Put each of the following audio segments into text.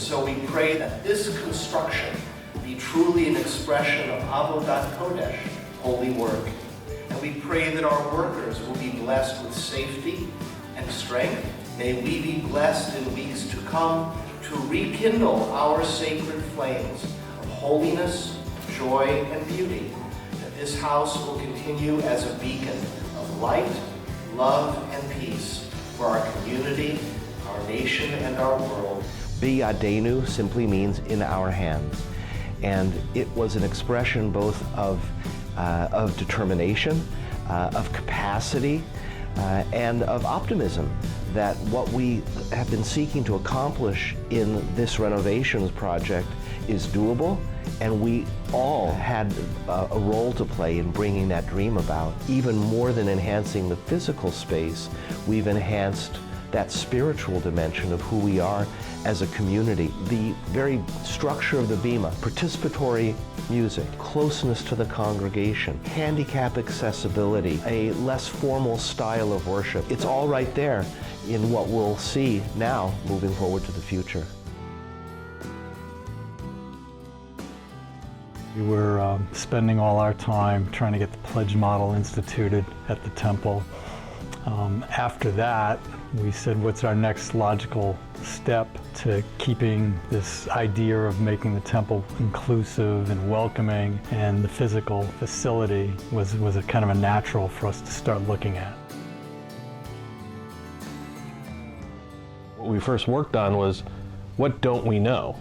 so we pray that this construction be truly an expression of Avodat Kodesh, holy work. And we pray that our workers will be blessed with safety and strength. May we be blessed in weeks to come to rekindle our sacred flames of holiness, joy, and beauty, that this house will continue as a beacon of light, love, and peace for our community, our nation, and our world. Biyadenu simply means in our hands. And it was an expression both of determination, of capacity, and of optimism that what we have been seeking to accomplish in this renovations project is doable, and we all had a role to play in bringing that dream about. Even more than enhancing the physical space, we've enhanced that spiritual dimension of who we are as a community. The very structure of the Bima, participatory music, closeness to the congregation, handicap accessibility, a less formal style of worship, it's all right there in what we'll see now moving forward to the future. We were spending all our time trying to get the pledge model instituted at the temple. After that, we said, what's our next logical step to keeping this idea of making the temple inclusive and welcoming, and the physical facility was a kind of a natural for us to start looking at. What we first worked on was, what don't we know?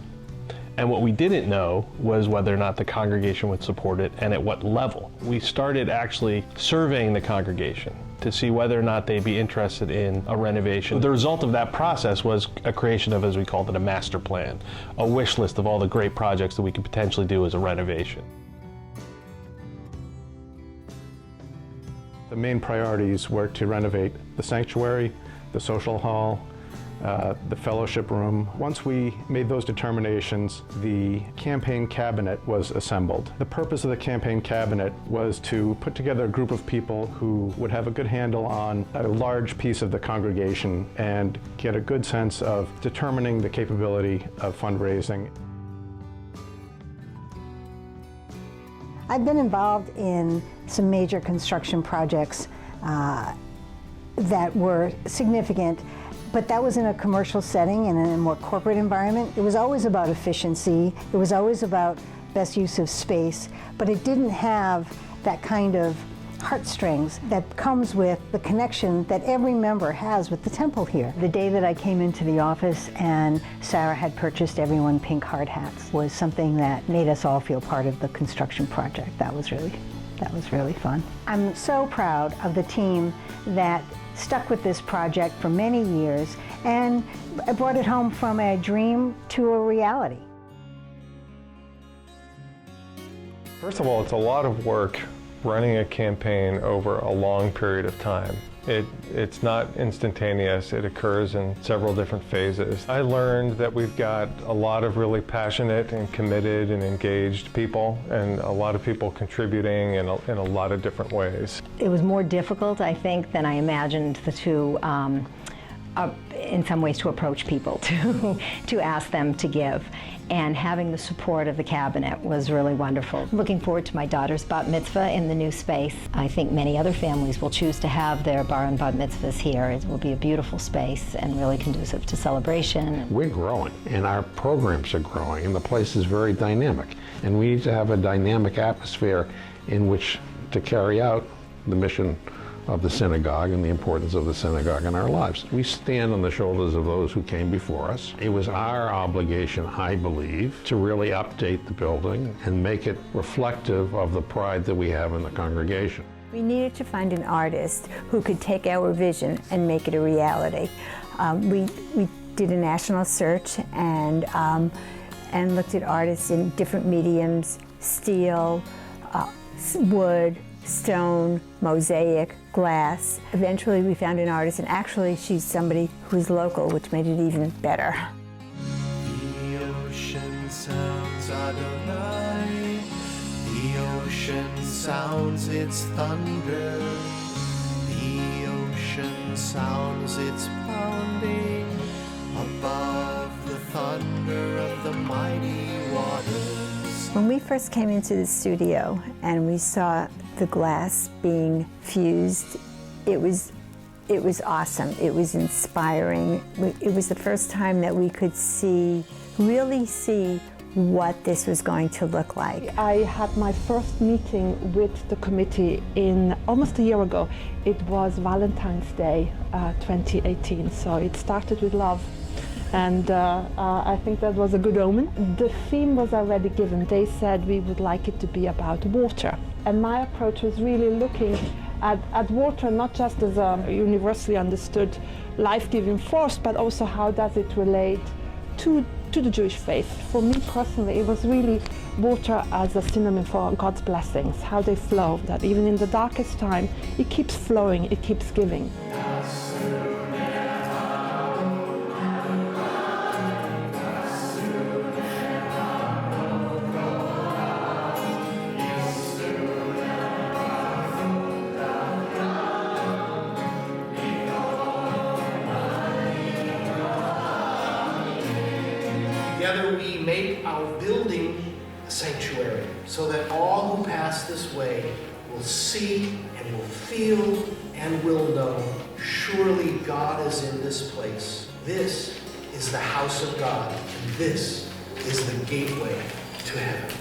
And what we didn't know was whether or not the congregation would support it and at what level. We started actually surveying the congregation to see whether or not they'd be interested in a renovation. The result of that process was a creation of, as we called it, a master plan, a wish list of all the great projects that we could potentially do as a renovation. The main priorities were to renovate the sanctuary, the social hall, the fellowship room. Once we made those determinations, the campaign cabinet was assembled. The purpose of the campaign cabinet was to put together a group of people who would have a good handle on a large piece of the congregation and get a good sense of determining the capability of fundraising. I've been involved in some major construction projects that were significant, but that was in a commercial setting and in a more corporate environment. It was always about efficiency. It was always about best use of space, but it didn't have that kind of heartstrings that comes with the connection that every member has with the temple here. The day that I came into the office and Sarah had purchased everyone pink hard hats was something that made us all feel part of the construction project. That was really fun. I'm so proud of the team that stuck with this project for many years and brought it home from a dream to a reality. First of all, it's a lot of work running a campaign over a long period of time. It's not instantaneous. It occurs in several different phases. I learned that we've got a lot of really passionate and committed and engaged people, and a lot of people contributing in a lot of different ways. It was more difficult, I think, than I imagined in some ways to approach people, to ask them to give. And having the support of the cabinet was really wonderful. Looking forward to my daughter's bat mitzvah in the new space. I think many other families will choose to have their bar and bat mitzvahs here. It will be a beautiful space and really conducive to celebration. We're growing, and our programs are growing, and the place is very dynamic. And we need to have a dynamic atmosphere in which to carry out the mission of the synagogue and the importance of the synagogue in our lives. We stand on the shoulders of those who came before us. It was our obligation, I believe, to really update the building and make it reflective of the pride that we have in the congregation. We needed to find an artist who could take our vision and make it a reality. We did a national search and looked at artists in different mediums: steel, wood, stone, mosaic, glass. Eventually we found an artist, and actually she's somebody who's local, which made it even better. The ocean sounds Adonai, the ocean sounds its thunder, the ocean sounds its pounding above the thunder of the mighty waters. When we first came into the studio and we saw the glass being fused, it was awesome. It was inspiring. It was the first time that we could really see what this was going to look like. I had my first meeting with the committee in almost a year ago. It was Valentine's Day 2018, so it started with love. And I think that was a good omen. The theme was already given. They said we would like it to be about water. And my approach was really looking at water not just as a universally understood life-giving force, but also how does it relate to the Jewish faith. For me personally, it was really water as a synonym for God's blessings, how they flow, that even in the darkest time, it keeps flowing, it keeps giving. Together we make our building a sanctuary, so that all who pass this way will see and will feel and will know, surely God is in this place. This is the house of God, and this is the gateway to heaven.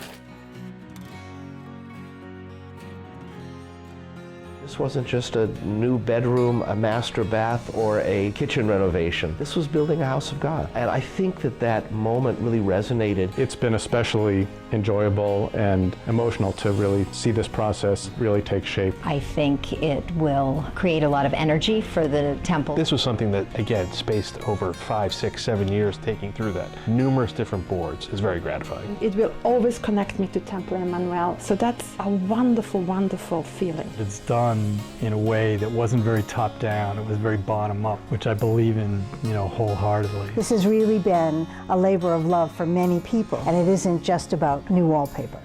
This wasn't just a new bedroom, a master bath, or a kitchen renovation. This was building a house of God. And I think that moment really resonated. It's been especially enjoyable and emotional to really see this process really take shape. I think it will create a lot of energy for the temple. This was something that, again, spaced over 5, 6, 7 years taking through that. Numerous different boards is very gratifying. It will always connect me to Temple Emanu-El, so that's a wonderful, wonderful feeling. It's done in a way that wasn't very top down, it was very bottom up, which I believe in, wholeheartedly. This has really been a labor of love for many people, and it isn't just about new wallpaper.